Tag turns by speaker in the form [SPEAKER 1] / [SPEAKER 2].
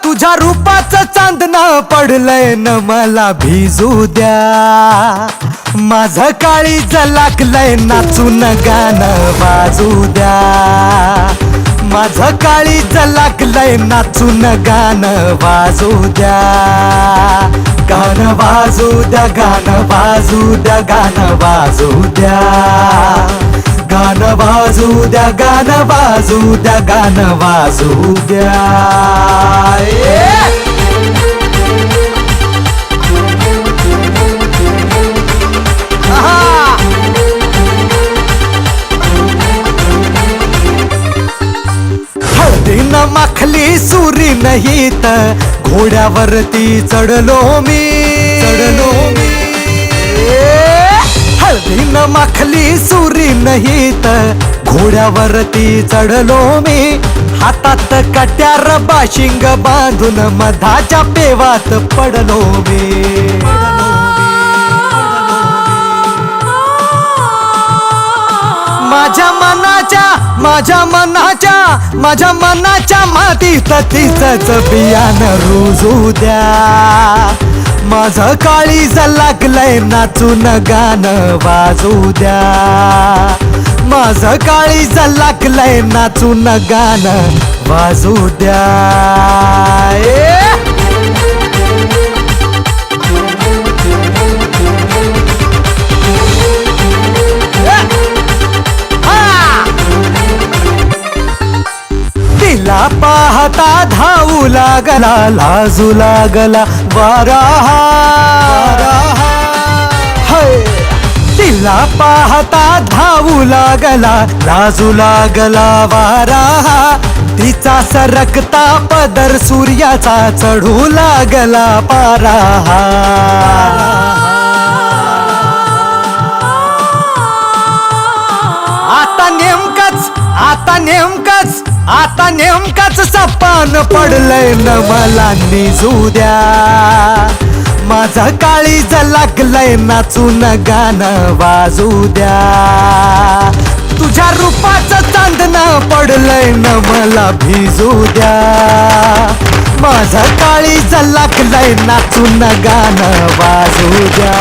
[SPEAKER 1] तुझ्या रूपाचं चांदणं पडलंय न मला भिजू द्या. माझं काळीज लागलंय नाचून गाणं वाजू द्या. माझं काळीज लागलंय नाचून गाणं वाजू द्या. गाणं वाजू द्या, गाणं वाजू द्या, गाणं वाजू द्या. गाणं वाजू द्या, गाणं वाजू द्या, गाणं वाजू द्या. हळदीनं माखली सुरी नाही तर घोड्यावरती चढलो मी. हळदीनं माखली सुरी नाही तर घोड्यावरती चढलो मी. हातात कट्यार बाशिंग बांधून मधाच्या पेवात पडलो मी. माझ्या मनाच्या मातीत तिचंच बियाणं रुजू द्या. माझं काळीज लागलंय नाचून गाणं वाजू द्या. माझं काळीज लागलंय नाचून गाणं वाजू द्या. तिला पाहता धावू लागला, लाजू लागला वारा. तिला पाहता धावू लागला, लाजू लागला वारा. तिचा सरकता पदर सूर्याचा चढू लागला पारा. आता नेमकंच सपान पडलंय न मला निजू द्या. माझं काळीज लागलंय नाचून गाणं वाजू द्या. तुझ्या रूपाचं चांदणं पडलंय न मला भिजू द्या. माझं काळीज लागलंय नाचून गाणं वाजू द्या.